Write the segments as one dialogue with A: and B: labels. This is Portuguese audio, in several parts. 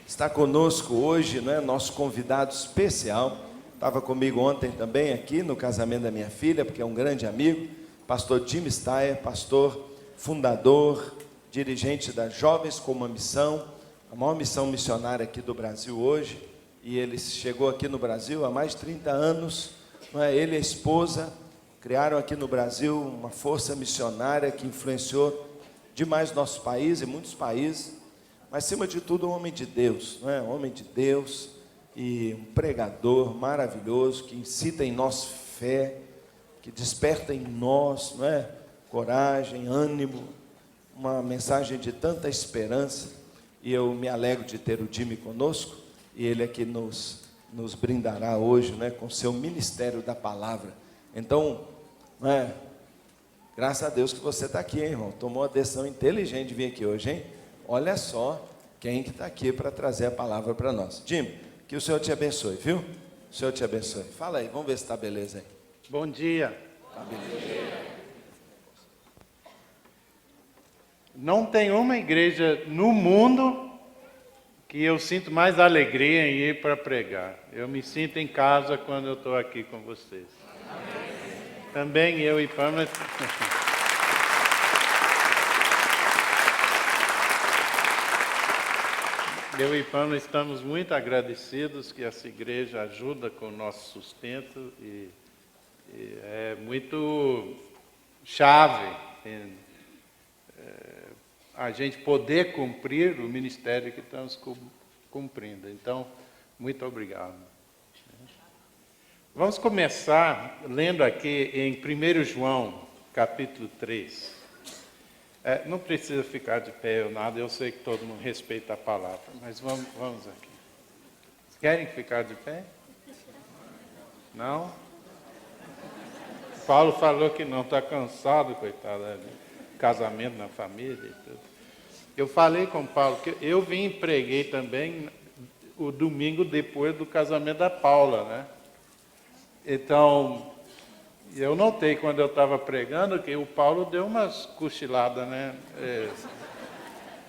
A: Está conosco hoje, né, nosso convidado especial. Estava comigo ontem também aqui no casamento da minha filha, porque é um grande amigo, pastor Jim Steyer, pastor fundador, dirigente das Jovens com uma Missão, a maior missão missionária aqui do Brasil hoje, e ele chegou aqui no Brasil há mais de 30 anos, não é? Ele e a esposa criaram aqui no Brasil uma força missionária que influenciou demais nosso país e muitos países, mas acima de tudo um homem de Deus, não é? Um homem de Deus e um pregador maravilhoso que incita em nós fé, que desperta em nós, não é? Coragem, ânimo, uma mensagem de tanta esperança, e eu me alegro de ter o Jimmy conosco, e ele aqui nos brindará hoje, né, com seu ministério da palavra. Então, não é? Graças a Deus que você está aqui, hein, irmão, tomou uma decisão inteligente de vir aqui hoje, hein? Olha só quem que está aqui para trazer a palavra para nós. Jimmy, que o Senhor te abençoe, viu? O Senhor te abençoe. Fala aí, vamos ver se está beleza aí.
B: Bom dia.
A: Tá beleza.
B: Não tem uma igreja no mundo que eu sinto mais alegria em ir para pregar. Eu me sinto em casa quando eu estou aqui com vocês. Também eu e Pamela. Eu e Pamela estamos muito agradecidos que essa igreja ajuda com o nosso sustento e é muito chave a gente poder cumprir o ministério que estamos cumprindo. Então, muito obrigado. Vamos começar lendo aqui em 1 João, capítulo 3. Não precisa ficar de pé ou nada, eu sei que todo mundo respeita a palavra, mas vamos aqui. Querem ficar de pé? Não? Paulo falou que não, está cansado, coitado, casamento na família e tudo. Eu falei com Paulo que eu vim e preguei também o domingo depois do casamento da Paula, né? Então, eu notei quando eu estava pregando que o Paulo deu umas cochiladas, né?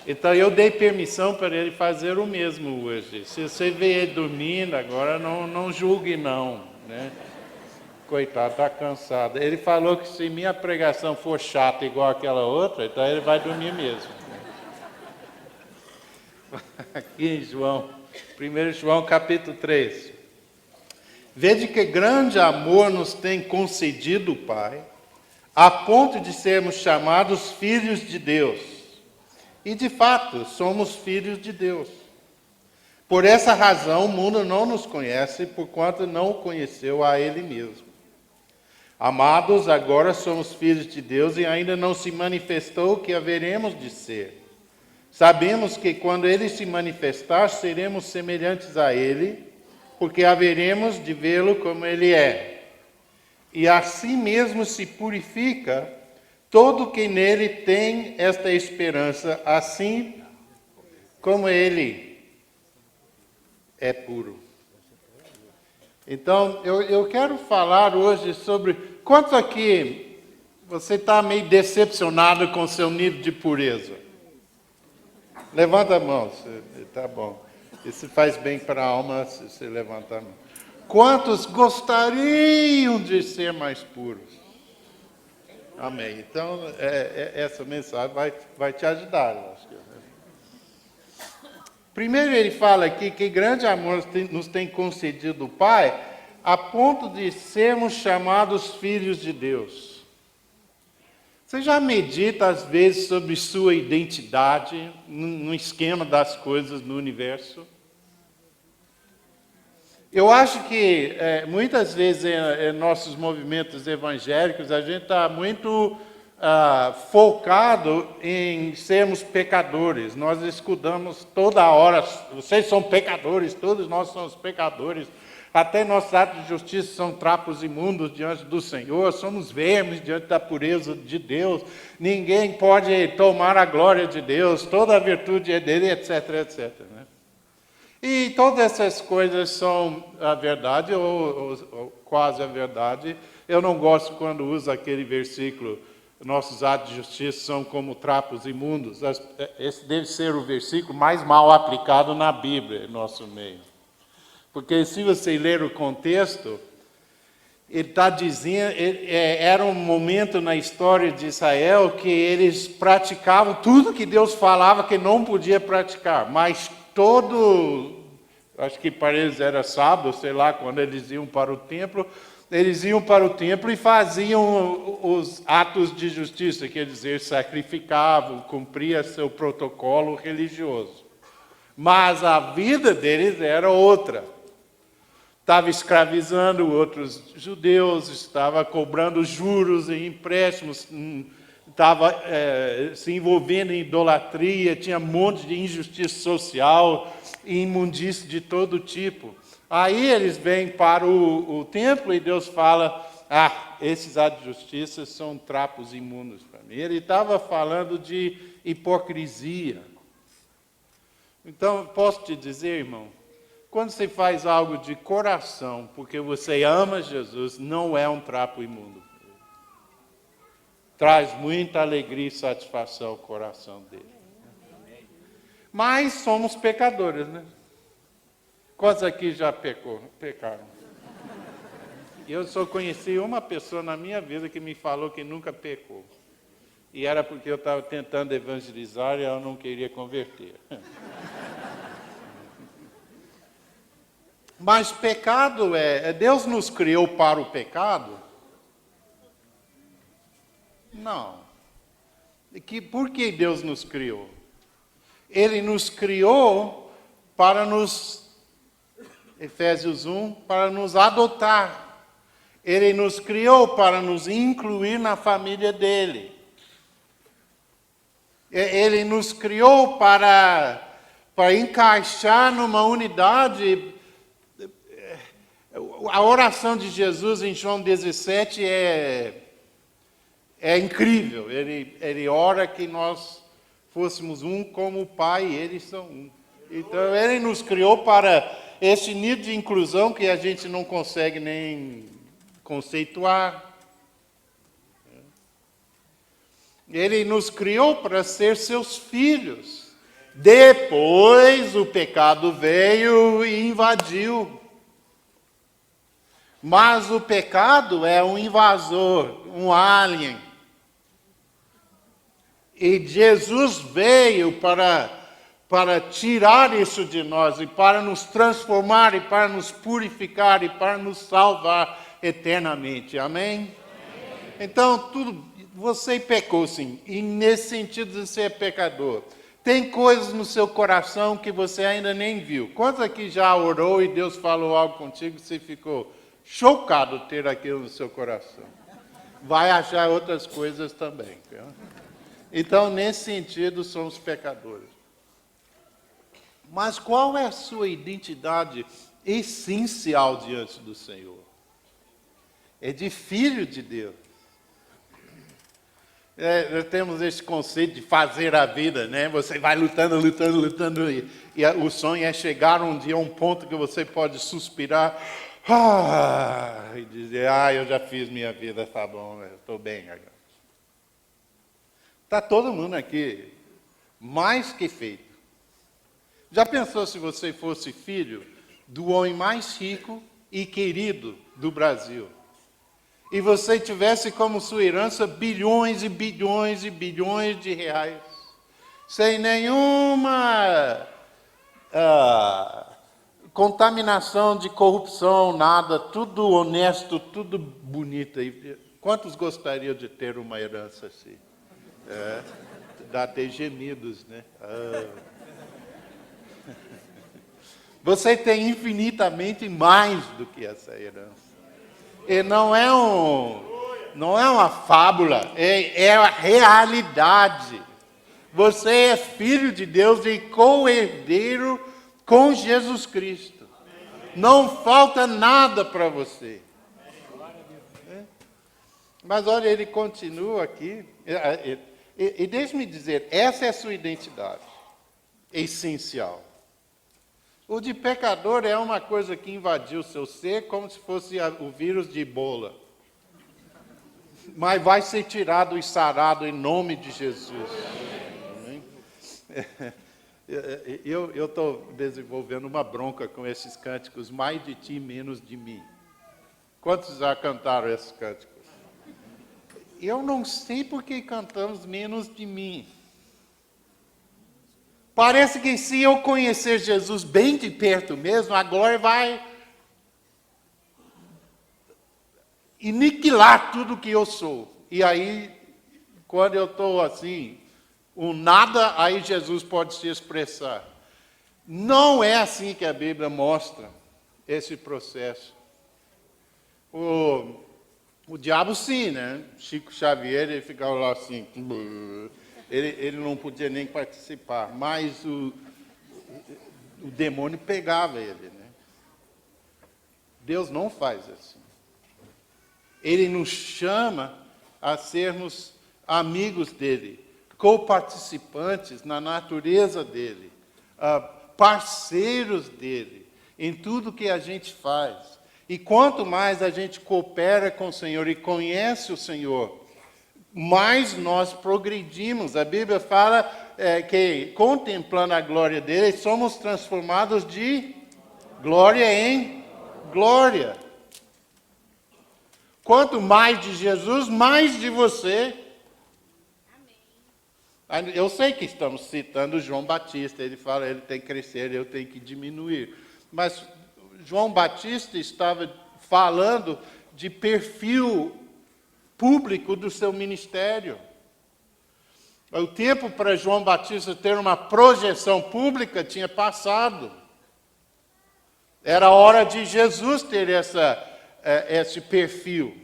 B: Então, eu dei permissão para ele fazer o mesmo hoje. Se você vê ele dormindo agora, não julgue não, né? Coitado, está cansado. Ele falou que se minha pregação for chata igual aquela outra, então ele vai dormir mesmo. Aqui em João, 1 João capítulo 3. Vede que grande amor nos tem concedido o Pai, a ponto de sermos chamados filhos de Deus. E de fato, somos filhos de Deus. Por essa razão, o mundo não nos conhece, porquanto não o conheceu a Ele mesmo. Amados, agora somos filhos de Deus e ainda não se manifestou o que haveremos de ser. Sabemos que quando Ele se manifestar, seremos semelhantes a Ele, porque haveremos de vê-lo como Ele é. E assim mesmo se purifica todo quem nele tem esta esperança, assim como Ele é puro. Então, eu quero falar hoje sobre... Quantos aqui você está meio decepcionado com o seu nível de pureza? Levanta a mão, tá bom. Isso faz bem para a alma se você levantar a mão. Quantos gostariam de ser mais puros? Amém. Então, essa mensagem vai te ajudar, eu acho. Primeiro ele fala aqui que grande amor nos tem concedido o Pai, a ponto de sermos chamados filhos de Deus. Você já medita às vezes sobre sua identidade no esquema das coisas no universo? Eu acho que muitas vezes em nossos movimentos evangélicos a gente está muito focado em sermos pecadores. Nós escutamos toda hora, vocês são pecadores, todos nós somos pecadores. Até nossos atos de justiça são trapos imundos diante do Senhor, somos vermes diante da pureza de Deus, ninguém pode tomar a glória de Deus, toda a virtude é dele, etc, etc. Né? E todas essas coisas são a verdade, ou quase a verdade. Eu não gosto quando usa aquele versículo, nossos atos de justiça são como trapos imundos. Esse deve ser o versículo mais mal aplicado na Bíblia, em nosso meio. Porque se você ler o contexto, ele está dizendo, era um momento na história de Israel que eles praticavam tudo que Deus falava que não podia praticar, mas acho que para eles era sábado, sei lá, quando eles iam para o templo, e faziam os atos de justiça, quer dizer, sacrificavam, cumpriam seu protocolo religioso. Mas a vida deles era outra. Estava escravizando outros judeus, estava cobrando juros e empréstimos, estava se envolvendo em idolatria, tinha um monte de injustiça social e imundície de todo tipo. Aí eles vêm para o templo e Deus fala, esses atos de justiça são trapos imundos para mim. Ele estava falando de hipocrisia. Então, posso te dizer, irmão, quando você faz algo de coração, porque você ama Jesus, não é um trapo imundo. Traz muita alegria e satisfação ao coração dele. Mas somos pecadores, né? Quantos aqui já pecaram? Eu só conheci uma pessoa na minha vida que me falou que nunca pecou. E era porque eu estava tentando evangelizar e ela não queria converter. Mas pecado Deus nos criou para o pecado? Não. Por que Deus nos criou? Ele nos criou para Efésios 1, para nos adotar. Ele nos criou para nos incluir na família dele. Ele nos criou para encaixar numa unidade. A oração de Jesus em João 17 é incrível. Ele ora que nós fôssemos um como o Pai e eles são um. Então, ele nos criou para esse nível de inclusão que a gente não consegue nem conceituar. Ele nos criou para ser seus filhos. Depois o pecado veio e invadiu. Mas o pecado é um invasor, um alien. E Jesus veio para tirar isso de nós, e para nos transformar, e para nos purificar, e para nos salvar eternamente. Amém? Então, você pecou sim, e nesse sentido de ser pecador. Tem coisas no seu coração que você ainda nem viu. Quantos aqui já orou e Deus falou algo contigo e você ficou chocado ter aquilo no seu coração? Vai achar outras coisas também. Então, nesse sentido, somos pecadores. Mas qual é a sua identidade essencial diante do Senhor? É de filho de Deus. Nós temos esse conceito de fazer a vida, né? Você vai lutando, e o sonho é chegar um dia a um ponto que você pode suspirar e dizer, eu já fiz minha vida, tá bom, eu estou bem agora. Está todo mundo aqui mais que feito. Já pensou se você fosse filho do homem mais rico e querido do Brasil? E você tivesse como sua herança bilhões e bilhões e bilhões de reais, sem nenhuma contaminação de corrupção, nada, tudo honesto, tudo bonito. Quantos gostariam de ter uma herança assim? Dá até gemidos, né? Você tem infinitamente mais do que essa herança. E não é uma fábula, é a realidade. Você é filho de Deus e co-herdeiro com Jesus Cristo. Não falta nada para você. Mas olha, ele continua aqui. E deixe-me dizer, essa é a sua identidade essencial. O de pecador é uma coisa que invadiu o seu ser como se fosse o vírus de Ebola. mas vai ser tirado e sarado em nome de Jesus. Amém? Eu estou desenvolvendo uma bronca com esses cânticos, mais de ti, menos de mim. Quantos já cantaram esses cânticos? Eu não sei por que cantamos menos de mim. Parece que se eu conhecer Jesus bem de perto mesmo, a glória vai aniquilar tudo que eu sou. E aí, quando eu estou assim, um nada, aí Jesus pode se expressar. Não é assim que a Bíblia mostra esse processo. O diabo sim, né? Chico Xavier, ele ficava lá assim, ele não podia nem participar, mas o demônio pegava ele, né? Deus não faz assim. Ele nos chama a sermos amigos dele, coparticipantes na natureza dele, parceiros dele, em tudo que a gente faz. E quanto mais a gente coopera com o Senhor e conhece o Senhor, mais nós progredimos. A Bíblia fala que, contemplando a glória dele, somos transformados de glória em glória. Quanto mais de Jesus, mais de você. Amém. Eu sei que estamos citando João Batista, ele fala, ele tem que crescer, eu tenho que diminuir. Mas João Batista estava falando de perfil público do seu ministério. O tempo para João Batista ter uma projeção pública tinha passado. Era hora de Jesus ter esse perfil.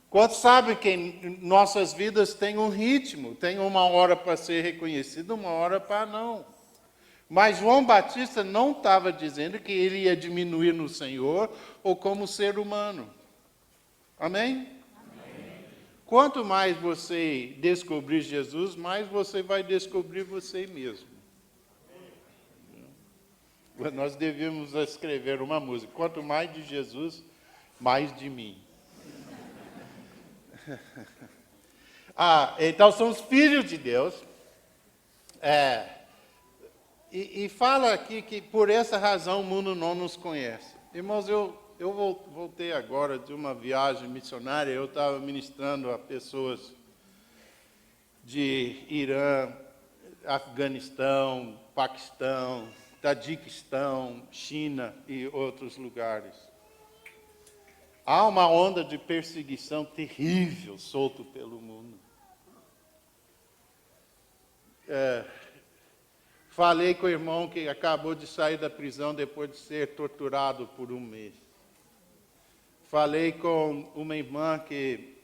B: Quantos sabem que nossas vidas têm um ritmo, tem uma hora para ser reconhecido, uma hora para não. Mas João Batista não estava dizendo que ele ia diminuir no Senhor ou como ser humano. Amém? Amém. Quanto mais você descobrir Jesus, mais você vai descobrir você mesmo. Nós devíamos escrever uma música. Quanto mais de Jesus, mais de mim. Então somos filhos de Deus. E fala aqui que por essa razão o mundo não nos conhece. Irmãos, eu voltei agora de uma viagem missionária, eu estava ministrando a pessoas de Irã, Afeganistão, Paquistão, Tadiquistão, China e outros lugares. Há uma onda de perseguição terrível solto pelo mundo. Falei com o irmão que acabou de sair da prisão depois de ser torturado por um mês. Falei com uma irmã que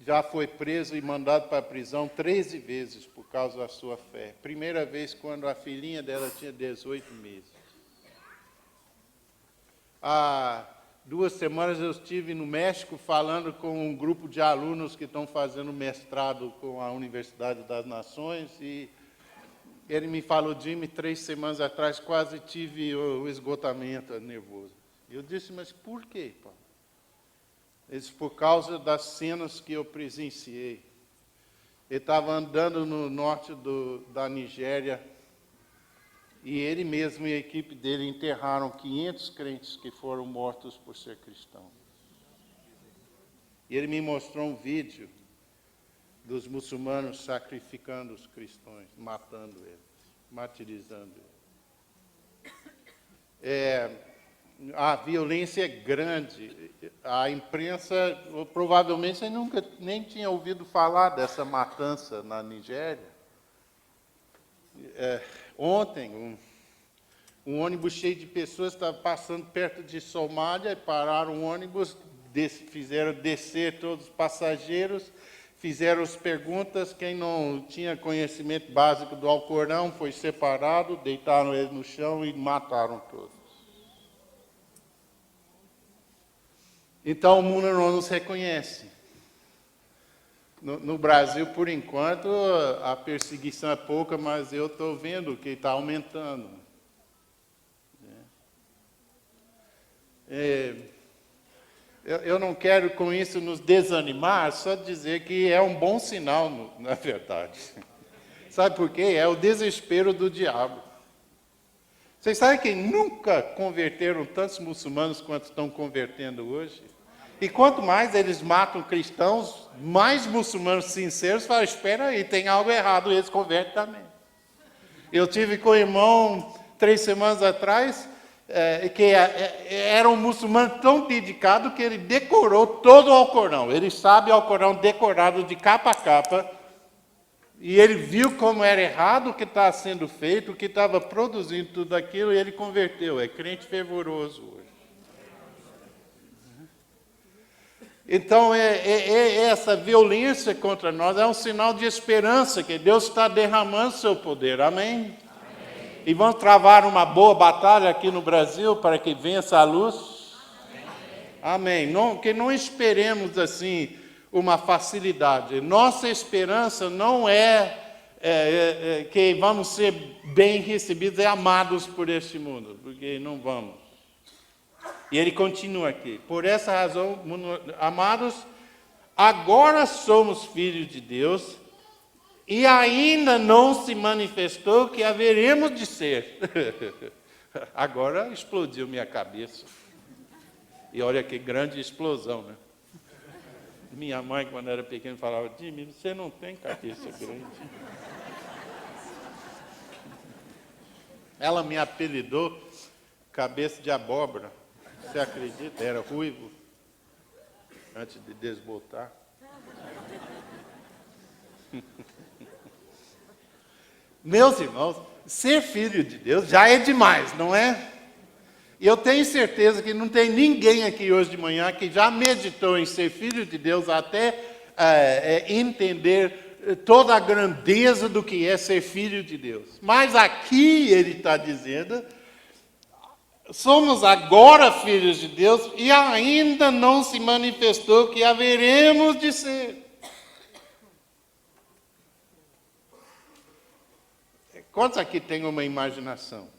B: já foi presa e mandada para a prisão 13 vezes por causa da sua fé. Primeira vez quando a filhinha dela tinha 18 meses. Há 2 semanas eu estive no México falando com um grupo de alunos que estão fazendo mestrado com a Universidade das Nações e ele me falou, Jimmy, 3 semanas atrás quase tive o esgotamento nervoso. Eu disse, mas por quê, Paulo? Ele disse, por causa das cenas que eu presenciei. Ele estava andando no norte da Nigéria e ele mesmo e a equipe dele enterraram 500 crentes que foram mortos por ser cristãos. E ele me mostrou um vídeo dos muçulmanos sacrificando os cristãos, matando eles, martirizando eles. A violência é grande. A imprensa, provavelmente, você nunca nem tinha ouvido falar dessa matança na Nigéria. Ontem, um ônibus cheio de pessoas estava passando perto de Somália, e pararam o ônibus, fizeram descer todos os passageiros, fizeram as perguntas, quem não tinha conhecimento básico do Alcorão foi separado, deitaram ele no chão e mataram todos. Então o mundo não nos reconhece. No Brasil, por enquanto, a perseguição é pouca, mas eu estou vendo que está aumentando. Eu não quero com isso nos desanimar, só dizer que é um bom sinal, na verdade. Sabe por quê? É o desespero do diabo. Vocês sabem que nunca converteram tantos muçulmanos quanto estão convertendo hoje? E quanto mais eles matam cristãos, mais muçulmanos sinceros falam, espera aí, tem algo errado, e eles convertem também. Eu tive com o irmão 3 semanas atrás, que era um muçulmano tão dedicado que ele decorou todo o Alcorão. Ele sabe o Alcorão decorado de capa a capa, e ele viu como era errado o que estava sendo feito, o que estava produzindo tudo aquilo, e ele converteu. É crente fervoroso hoje. Então, essa violência contra nós é um sinal de esperança, que Deus está derramando seu poder. Amém? Amém. E vamos travar uma boa batalha aqui no Brasil para que vença a luz? Amém. Amém. Que não esperemos assim uma facilidade. Nossa esperança não é que vamos ser bem recebidos e amados por este mundo, porque não vamos. E ele continua aqui. Por essa razão, amados, agora somos filhos de Deus e ainda não se manifestou que haveremos de ser. Agora explodiu minha cabeça. E olha que grande explosão, né? Minha mãe, quando era pequena, falava, Jimmy, você não tem cabeça grande. Ela me apelidou cabeça de abóbora. Você acredita? Era ruivo, antes de desbotar. Meus irmãos, ser filho de Deus já é demais, não é? E eu tenho certeza que não tem ninguém aqui hoje de manhã que já meditou em ser filho de Deus até entender toda a grandeza do que é ser filho de Deus. Mas aqui ele está dizendo, somos agora filhos de Deus e ainda não se manifestou que haveremos de ser. Quantos aqui têm uma imaginação?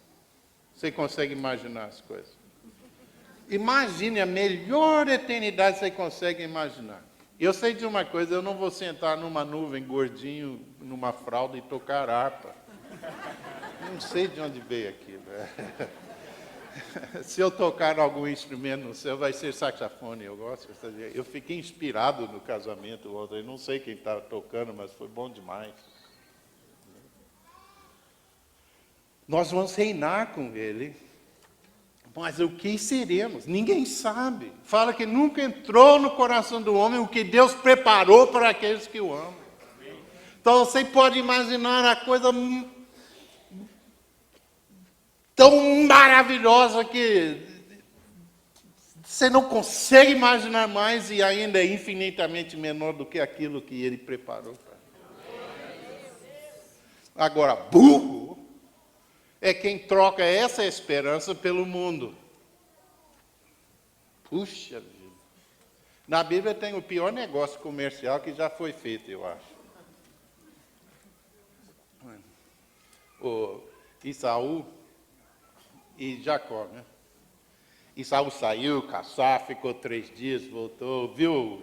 B: Você consegue imaginar as coisas? Imagine a melhor eternidade que você consegue imaginar. Eu sei de uma coisa, eu não vou sentar numa nuvem gordinho, numa fralda e tocar harpa. Não sei de onde veio aquilo. Se eu tocar algum instrumento no céu, vai ser saxofone. Eu gosto. Eu fiquei inspirado no casamento ontem. Não sei quem estava tocando, mas foi bom demais. Nós vamos reinar com Ele. Mas o que seremos? Ninguém sabe. Fala que nunca entrou no coração do homem o que Deus preparou para aqueles que o amam. Então você pode imaginar a coisa tão maravilhosa que você não consegue imaginar mais e ainda é infinitamente menor do que aquilo que Ele preparou. Agora, burro é quem troca essa esperança pelo mundo. Puxa vida. Na Bíblia tem o pior negócio comercial que já foi feito, eu acho. O Esaú e Jacó, né? Esaú saiu caçar, ficou 3 dias, voltou, viu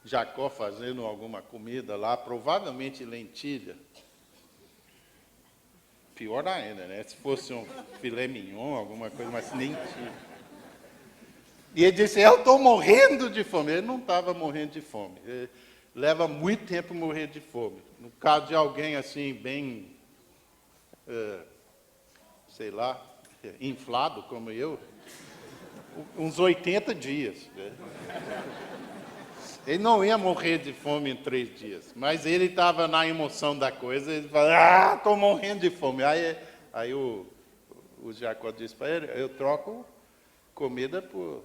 B: Jacó fazendo alguma comida lá, provavelmente lentilha. Pior ainda, né? Se fosse um filé mignon, alguma coisa, mas nem tinha. E ele disse, eu estou morrendo de fome. Ele não estava morrendo de fome. Ele leva muito tempo morrer de fome. No caso de alguém assim, bem, sei lá, inflado como eu, uns 80 dias. Né? Ele não ia morrer de fome em 3 dias, mas ele estava na emoção da coisa, ele falou, estou morrendo de fome. Aí o Jacó disse para ele, eu troco comida por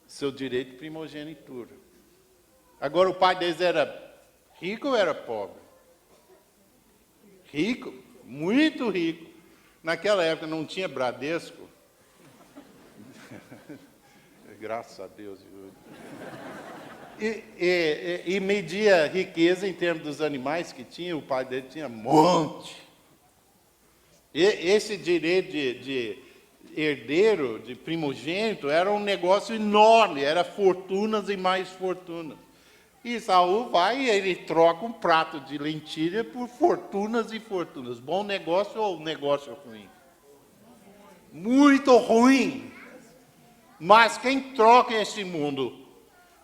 B: seu direito de primogenitura. Agora, o pai deles era rico ou era pobre? Rico, muito rico. Naquela época não tinha Bradesco. Graças a Deus. E media riqueza em termos dos animais que tinha, o pai dele tinha um monte. E esse direito herdeiro, de primogênito, era um negócio enorme, era fortunas e mais fortunas. E Saul vai e ele troca um prato de lentilha por fortunas e fortunas. Bom negócio ou negócio ruim? Muito ruim. Mas quem troca esse mundo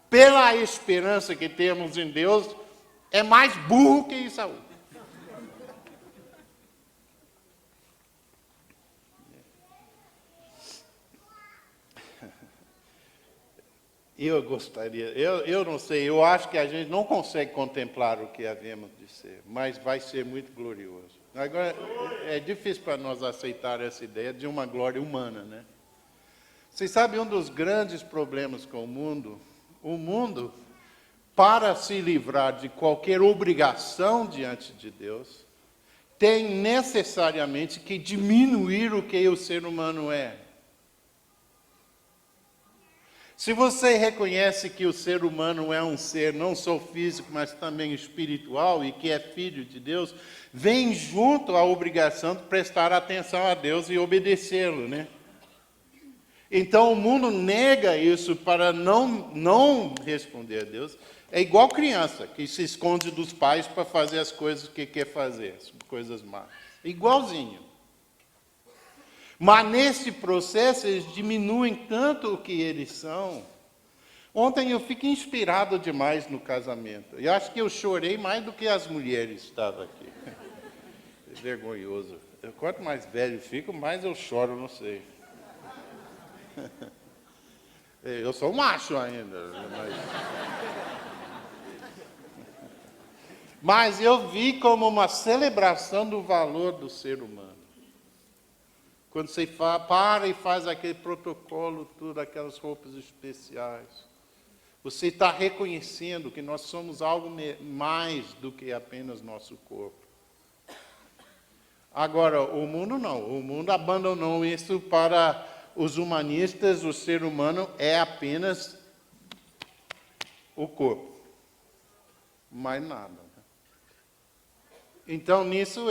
B: pela esperança que temos em Deus é mais burro que Saul. Eu gostaria, eu não sei, eu acho que a gente não consegue contemplar o que havemos de ser, mas vai ser muito glorioso. Agora, é difícil para nós aceitar essa ideia de uma glória humana, né? Vocês sabem, um dos grandes problemas com o mundo, para se livrar de qualquer obrigação diante de Deus, tem necessariamente que diminuir o que o ser humano é. Se você reconhece que o ser humano é um ser não só físico, mas também espiritual e que é filho de Deus, vem junto a obrigação de prestar atenção a Deus e obedecê-lo, né? Então o mundo nega isso para não responder a Deus. É igual criança que se esconde dos pais para fazer as coisas que quer fazer, as coisas más. Igualzinho. Mas nesse processo eles diminuem tanto o que eles são. Ontem eu fiquei inspirado demais no casamento. Eu acho que eu chorei mais do que as mulheres que estavam aqui. É vergonhoso. Quanto mais velho fico, mais eu choro, não sei. Eu sou macho ainda. Mas eu vi como uma celebração do valor do ser humano. Quando você para e faz aquele protocolo, tudo, aquelas roupas especiais, você está reconhecendo que nós somos algo mais do que apenas nosso corpo. Agora, o mundo não. O mundo abandonou isso para os humanistas. O ser humano é apenas o corpo. Mais nada. Então, nisso,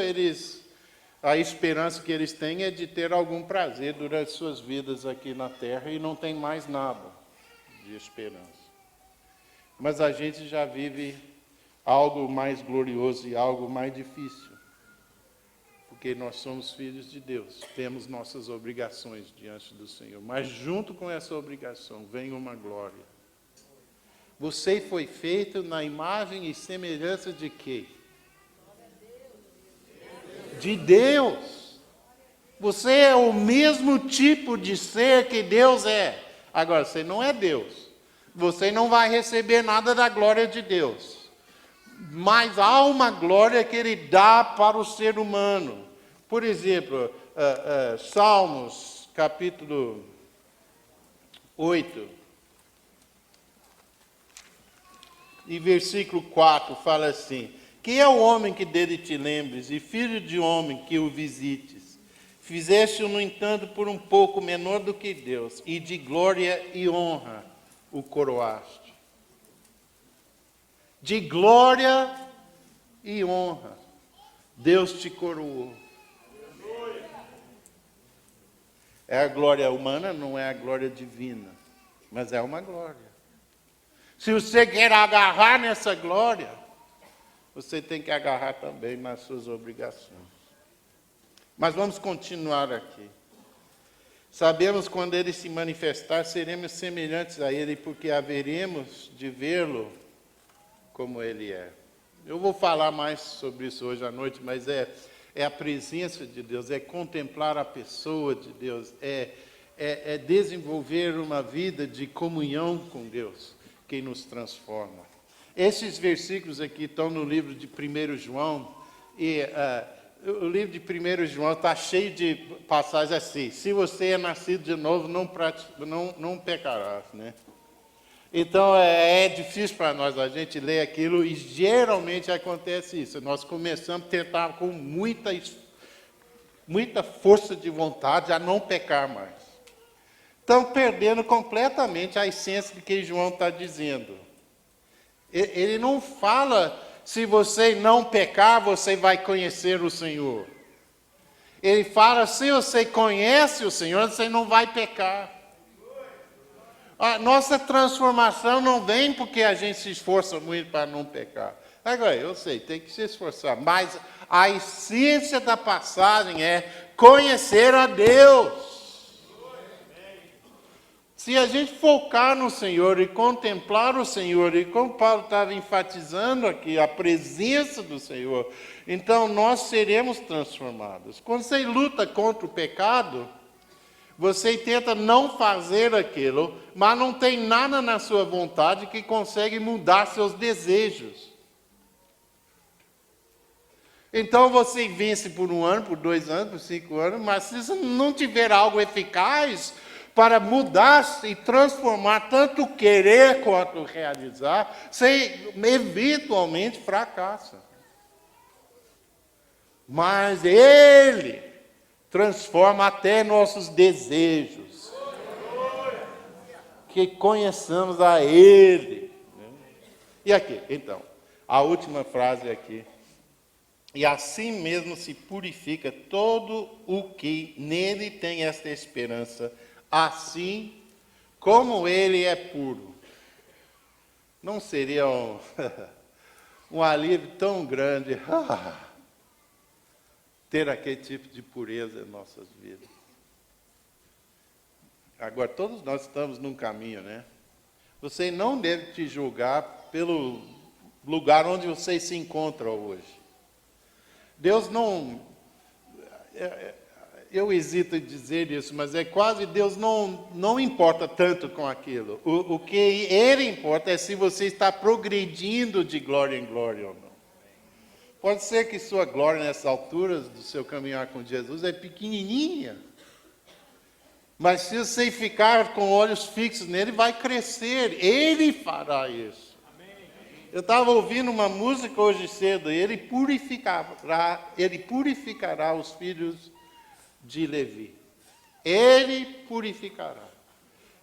B: a esperança que eles têm é de ter algum prazer durante suas vidas aqui na Terra e não tem mais nada de esperança. Mas a gente já vive algo mais glorioso e algo mais difícil. Porque nós somos filhos de Deus, temos nossas obrigações diante do Senhor. Mas junto com essa obrigação vem uma glória. Você foi feito na imagem e semelhança de quê? De Deus. Você é o mesmo tipo de ser que Deus é. Agora, você não é Deus. Você não vai receber nada da glória de Deus. Mas há uma glória que Ele dá para o ser humano. Por exemplo, Salmos, capítulo 8, e versículo 4, fala assim: quem é o homem que dele te lembres, e filho de homem que o visites? Fizeste-o, no entanto, por um pouco menor do que Deus, e de glória e honra o coroaste. De glória e honra, Deus te coroou. É a glória humana, não é a glória divina, mas é uma glória. Se você quer agarrar nessa glória, você tem que agarrar também nas suas obrigações. Mas vamos continuar aqui. Sabemos quando Ele se manifestar, seremos semelhantes a Ele, porque haveremos de vê-lo como Ele é. Eu vou falar mais sobre isso hoje à noite, mas é a presença de Deus, é contemplar a pessoa de Deus, é desenvolver uma vida de comunhão com Deus, que nos transforma. Esses versículos aqui estão no livro de 1 João, e o livro de 1 João está cheio de passagens assim: se você é nascido de novo, não pecarás, né? Então é difícil para nós a gente ler aquilo, e geralmente acontece isso. Nós começamos a tentar com muita força de vontade a não pecar mais. Estão perdendo completamente a essência do que João está dizendo. Ele não fala: se você não pecar, você vai conhecer o Senhor. Ele fala, se você conhece o Senhor, você não vai pecar. A nossa transformação não vem porque a gente se esforça muito para não pecar. Agora, eu sei, tem que se esforçar, mas a essência da passagem é conhecer a Deus. Se a gente focar no Senhor e contemplar o Senhor, e como Paulo estava enfatizando aqui, a presença do Senhor, então nós seremos transformados. Quando você luta contra o pecado, você tenta não fazer aquilo, mas não tem nada na sua vontade que consegue mudar seus desejos. Então você vence por 1 ano, por 2 anos, por 5 anos, mas se você não tiver algo eficaz para mudar e transformar tanto querer quanto realizar, você eventualmente fracassa. Mas Ele transforma até nossos desejos. Que conheçamos a Ele. E aqui, então, a última frase aqui. E assim mesmo se purifica todo o que nele tem esta esperança, assim como ele é puro. Não seria um alívio tão grande ter aquele tipo de pureza em nossas vidas? Agora, todos nós estamos num caminho, né? Você não deve te julgar pelo lugar onde você se encontra hoje. Deus não... Eu hesito em dizer isso, mas é quase Deus não importa tanto com aquilo. O que Ele importa é se você está progredindo de glória em glória ou não. Pode ser que sua glória nessas alturas do seu caminhar com Jesus é pequenininha. Mas se você ficar com olhos fixos nele, vai crescer. Ele fará isso. Eu estava ouvindo uma música hoje cedo, e ele purificará os filhos de Levi. Ele purificará.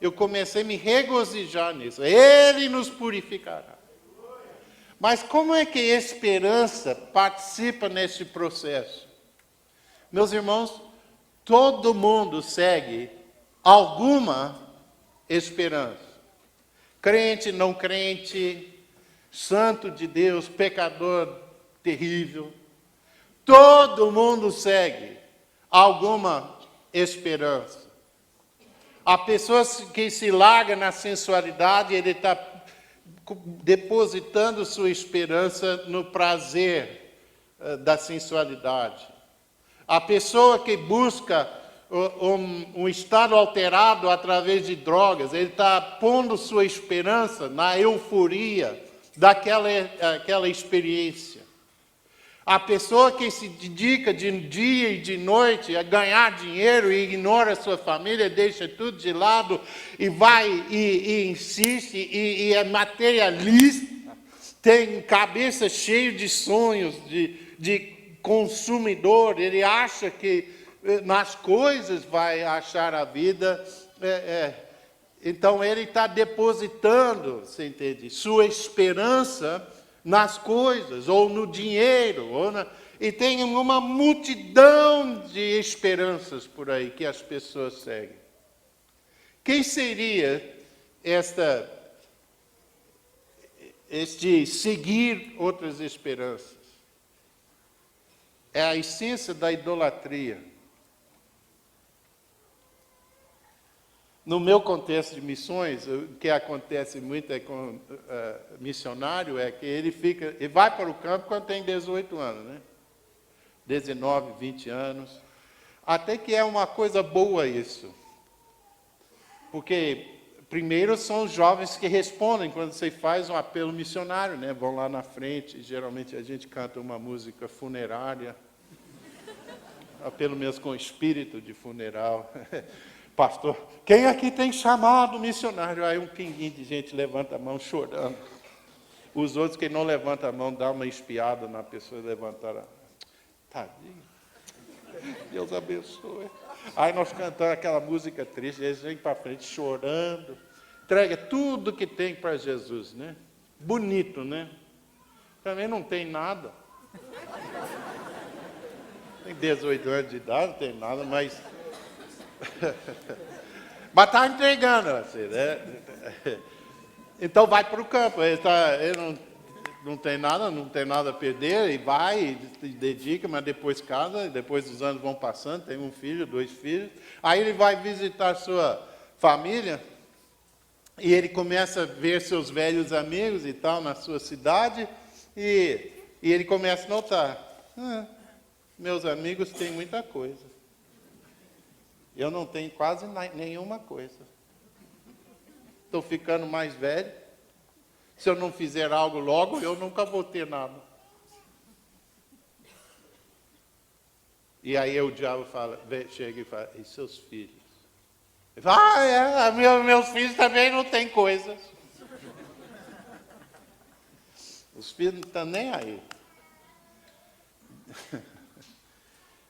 B: Eu comecei a me regozijar nisso. Ele nos purificará. Mas como é que a esperança participa nesse processo? Meus irmãos, todo mundo segue alguma esperança. Crente, não crente, santo de Deus, pecador terrível. Todo mundo segue alguma esperança. A pessoa que se larga na sensualidade, ele está depositando sua esperança no prazer da sensualidade. A pessoa que busca um estado alterado através de drogas, ele está pondo sua esperança na euforia daquela experiência. A pessoa que se dedica de dia e de noite a ganhar dinheiro e ignora a sua família, deixa tudo de lado e vai e insiste e é materialista, tem cabeça cheia de sonhos, de consumidor, ele acha que nas coisas vai achar a vida. Então ele está depositando, você entende, sua esperança nas coisas, ou no dinheiro, e tem uma multidão de esperanças por aí que as pessoas seguem. Quem seria este seguir outras esperanças? É a essência da idolatria. No meu contexto de missões, o que acontece muito com missionário é que ele vai para o campo quando tem 18 anos, né? 19, 20 anos. Até que é uma coisa boa isso. Porque, primeiro, são os jovens que respondem quando você faz um apelo missionário, né? Vão lá na frente, geralmente a gente canta uma música funerária, pelo menos com espírito de funeral. Pastor, quem aqui tem chamado missionário? Aí um pinguinho de gente levanta a mão chorando. Os outros que não levantam a mão, dão uma espiada na pessoa e levantaram. Tadinho. Deus abençoe. Aí nós cantamos aquela música triste, eles vêm para frente chorando. Entrega tudo que tem para Jesus, né? Bonito, né? Também não tem nada. Tem 18 anos de idade, não tem nada, mas... mas está entregando, assim, né? Então vai para o campo, ele não tem nada a perder, e vai, e dedica, mas depois casa, e depois os anos vão passando, tem um filho, 2 filhos, aí ele vai visitar sua família, e ele começa a ver seus velhos amigos e tal, na sua cidade, e ele começa a notar, meus amigos têm muita coisa, eu não tenho quase nenhuma coisa. Estou ficando mais velho. Se eu não fizer algo logo, eu nunca vou ter nada. E aí o diabo chega e fala, e seus filhos? Ele fala, meus filhos também não têm coisas. Os filhos não estão nem aí.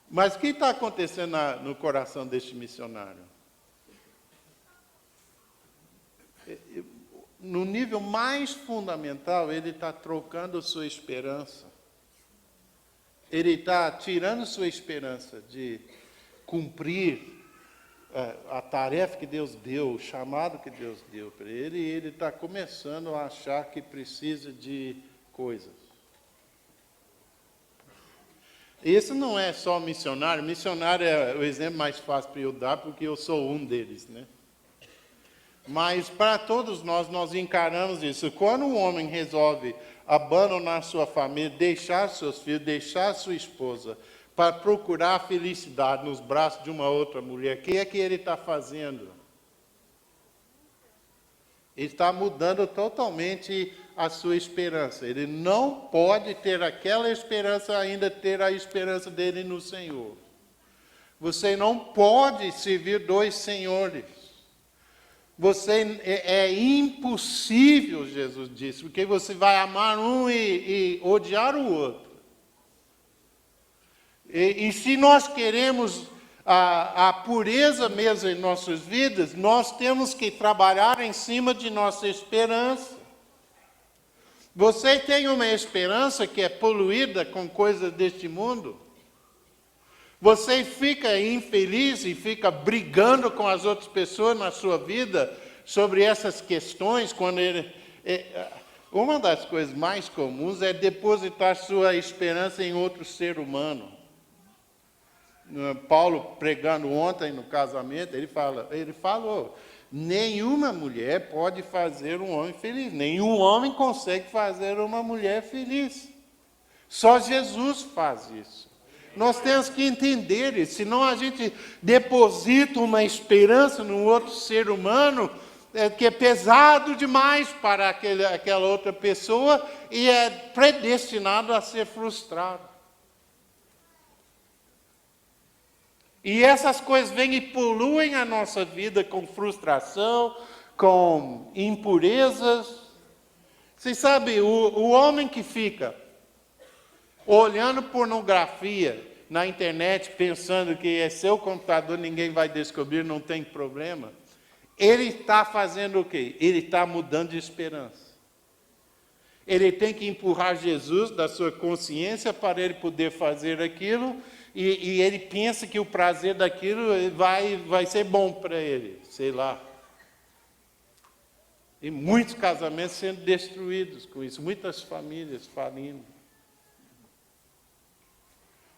B: Mas o que está acontecendo no coração deste missionário? No nível mais fundamental, ele está trocando sua esperança. Ele está tirando sua esperança de cumprir a tarefa que Deus deu, o chamado que Deus deu para ele, e ele está começando a achar que precisa de coisas. Esse não é só missionário. Missionário é o exemplo mais fácil para eu dar, porque eu sou um deles, né? Mas para todos nós encaramos isso. Quando um homem resolve abandonar sua família, deixar seus filhos, deixar sua esposa, para procurar a felicidade nos braços de uma outra mulher, o que é que ele está fazendo? Ele está mudando totalmente a sua esperança. Ele não pode ter aquela esperança, ainda ter a esperança dele no Senhor. Você não pode servir 2 senhores. É impossível, Jesus disse, porque você vai amar um e odiar o outro. E se nós queremos a pureza mesmo em nossas vidas, nós temos que trabalhar em cima de nossa esperança. Você tem uma esperança que é poluída com coisas deste mundo? Você fica infeliz e fica brigando com as outras pessoas na sua vida sobre essas questões, uma das coisas mais comuns é depositar sua esperança em outro ser humano. Paulo, pregando ontem no casamento, ele falou, nenhuma mulher pode fazer um homem feliz, nenhum homem consegue fazer uma mulher feliz. Só Jesus faz isso. Nós temos que entender isso, senão a gente deposita uma esperança num outro ser humano que é pesado demais para aquela outra pessoa e é predestinado a ser frustrado. E essas coisas vêm e poluem a nossa vida com frustração, com impurezas. Vocês sabem, o homem que fica olhando pornografia na internet, pensando que é seu computador, ninguém vai descobrir, não tem problema, ele está fazendo o quê? Ele está mudando de esperança. Ele tem que empurrar Jesus da sua consciência para ele poder fazer aquilo, e ele pensa que o prazer daquilo vai ser bom para ele, sei lá. E muitos casamentos sendo destruídos com isso, muitas famílias falindo.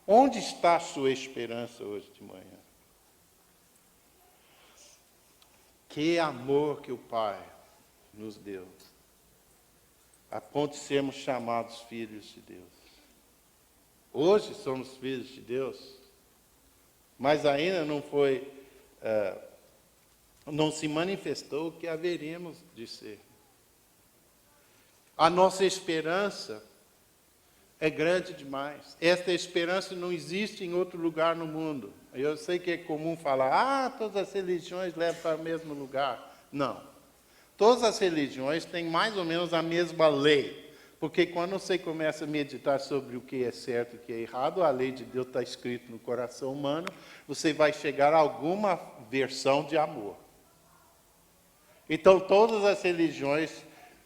B: Onde está a sua esperança hoje de manhã? Que amor que o Pai nos deu, a ponto de sermos chamados filhos de Deus. Hoje somos filhos de Deus, mas ainda não se manifestou o que haveríamos de ser. A nossa esperança é grande demais. Esta esperança não existe em outro lugar no mundo. Eu sei que é comum falar, todas as religiões levam para o mesmo lugar. Não. Todas as religiões têm mais ou menos a mesma lei. Porque quando você começa a meditar sobre o que é certo e o que é errado, a lei de Deus está escrita no coração humano, você vai chegar a alguma versão de amor. Então, todas as religiões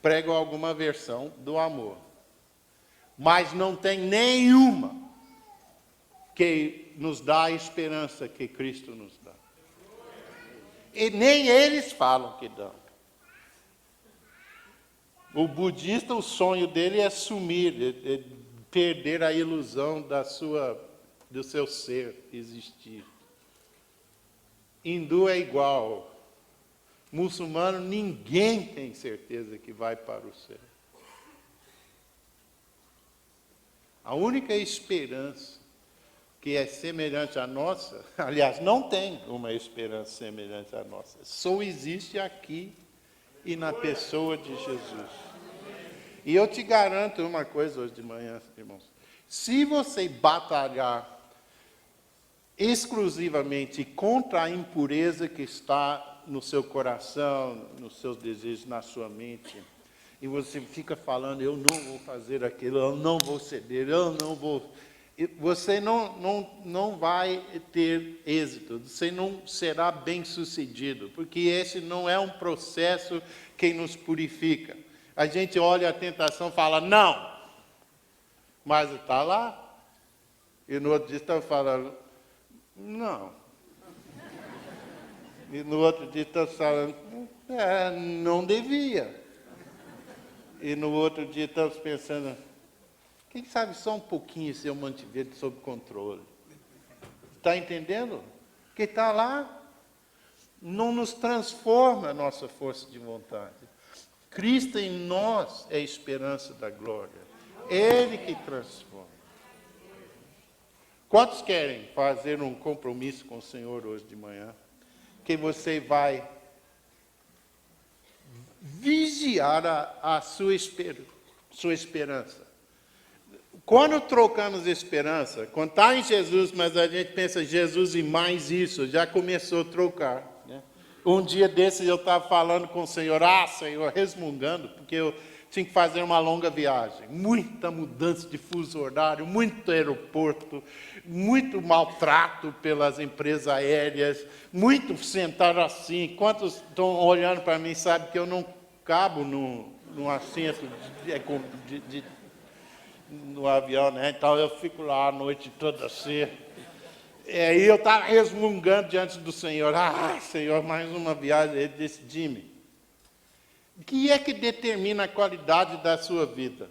B: pregam alguma versão do amor. Mas não tem nenhuma que nos dá a esperança que Cristo nos dá. E nem eles falam que dão. O budista, o sonho dele é sumir, é perder a ilusão do seu ser existir. Hindu é igual. Muçulmano, ninguém tem certeza que vai para o céu. A única esperança que é semelhante à nossa, aliás, não tem uma esperança semelhante à nossa, só existe aqui e na pessoa de Jesus. E eu te garanto uma coisa hoje de manhã, irmãos. Se você batalhar exclusivamente contra a impureza que está no seu coração, nos seus desejos, na sua mente, e você fica falando, eu não vou fazer aquilo, eu não vou ceder, eu não vou... Você não vai ter êxito, você não será bem-sucedido, porque esse não é um processo que nos purifica. A gente olha a tentação e fala, não, mas está lá. E no outro dia está falando, não. E no outro dia está falando, não devia. E no outro dia estamos pensando, quem sabe só um pouquinho se eu mantiver sob controle. Está entendendo? Que está lá, não nos transforma a nossa força de vontade. Cristo em nós é a esperança da glória. Ele que transforma. Quantos querem fazer um compromisso com o Senhor hoje de manhã? Que você vai vigiar a sua esperança. Quando trocamos esperança, quando está em Jesus, mas a gente pensa Jesus e mais isso, já começou a trocar. Né? Um dia desses eu estava falando com o Senhor, Senhor, resmungando, porque eu tinha que fazer uma longa viagem. Muita mudança de fuso horário, muito aeroporto, muito maltrato pelas empresas aéreas, muito sentado assim. Quantos estão olhando para mim sabem que eu não cabo num assento no avião, né? Então eu fico lá a noite toda assim. E aí eu estava resmungando diante do Senhor. Senhor, mais uma viagem. Ele disse, Jimmy, o que é que determina a qualidade da sua vida?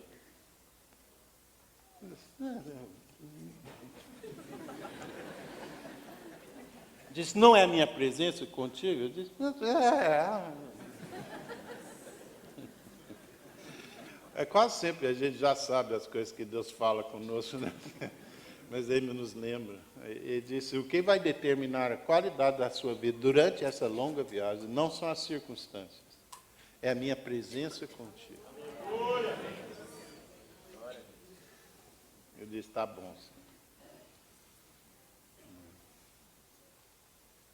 B: Disse, não é a minha presença contigo? Eu disse, quase sempre a gente já sabe as coisas que Deus fala conosco, né? Mas Ele nos lembra. Ele disse, o que vai determinar a qualidade da sua vida durante essa longa viagem não são as circunstâncias, é a minha presença contigo. Eu disse, tá bom, Senhor.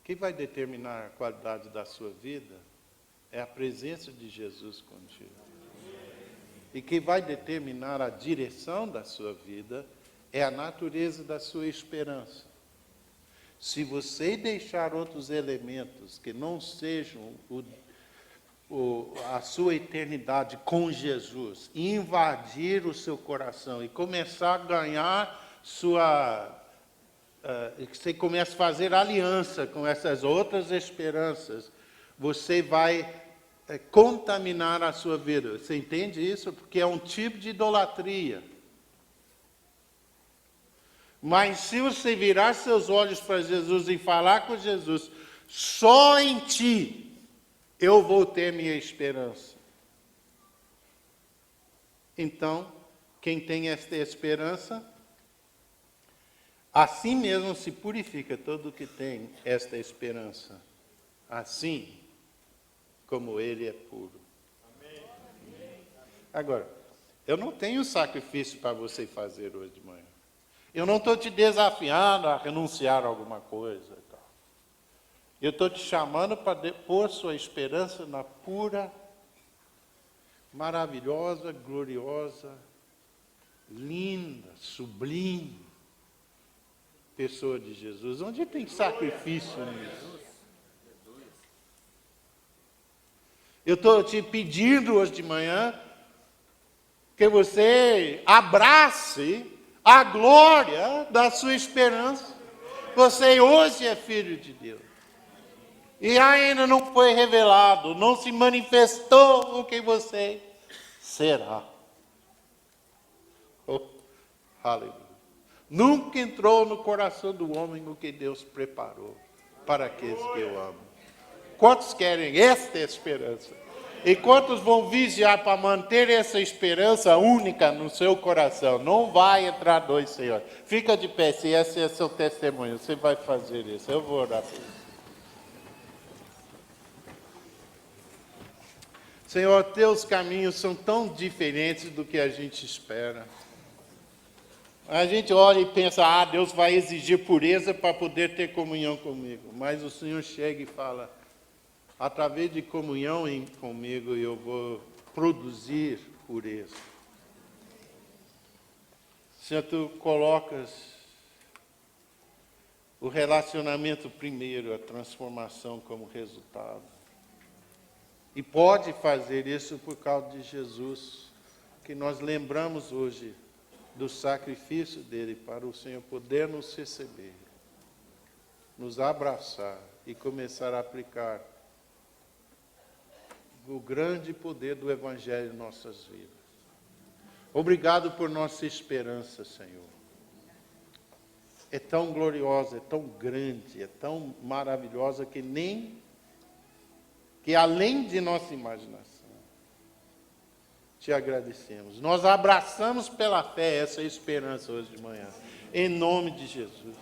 B: O que vai determinar a qualidade da sua vida é a presença de Jesus contigo. E que vai determinar a direção da sua vida é a natureza da sua esperança. Se você deixar outros elementos que não sejam a sua eternidade com Jesus, invadir o seu coração e começar a ganhar você começa a fazer aliança com essas outras esperanças, você vai contaminar a sua vida. Você entende isso? Porque é um tipo de idolatria. Mas se você virar seus olhos para Jesus e falar com Jesus, só em ti eu vou ter minha esperança. Então, quem tem esta esperança, assim mesmo se purifica todo o que tem esta esperança. Assim como ele é puro. Amém. Agora, eu não tenho sacrifício para você fazer hoje de manhã. Eu não estou te desafiando a renunciar a alguma coisa. E tal. Eu estou te chamando para pôr sua esperança na pura, maravilhosa, gloriosa, linda, sublime pessoa de Jesus. Onde tem sacrifício nisso? Eu estou te pedindo hoje de manhã que você abrace a glória da sua esperança. Você hoje é filho de Deus. E ainda não foi revelado, não se manifestou o que você será. Oh, aleluia. Nunca entrou no coração do homem o que Deus preparou para aqueles que eu amo. Quantos querem esta esperança? E quantos vão vigiar para manter essa esperança única no seu coração? Não vai entrar dois, Senhor. Fica de pé, se esse é seu testemunho, você vai fazer isso. Eu vou orar por isso. Senhor, teus caminhos são tão diferentes do que a gente espera. A gente olha e pensa, Deus vai exigir pureza para poder ter comunhão comigo. Mas o Senhor chega e fala, através de comunhão comigo, eu vou produzir pureza. Senhor, tu colocas o relacionamento primeiro, a transformação como resultado. E pode fazer isso por causa de Jesus, que nós lembramos hoje do sacrifício dele para o Senhor poder nos receber, nos abraçar e começar a aplicar o grande poder do Evangelho em nossas vidas. Obrigado por nossa esperança, Senhor. É tão gloriosa, é tão grande, é tão maravilhosa que além de nossa imaginação, te agradecemos. Nós abraçamos pela fé essa esperança hoje de manhã, em nome de Jesus.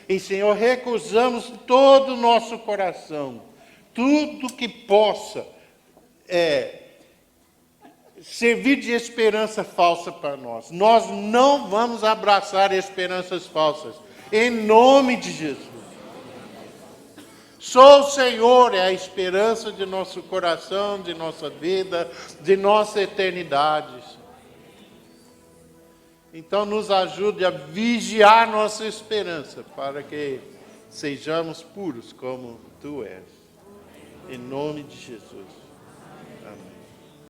B: E, Senhor, recusamos todo o nosso coração, tudo que possa servir de esperança falsa para nós. Nós não vamos abraçar esperanças falsas, em nome de Jesus. Só o Senhor é a esperança de nosso coração, de nossa vida, de nossa eternidade. Então nos ajude a vigiar nossa esperança, para que sejamos puros como Tu és. Em nome de Jesus. Amém.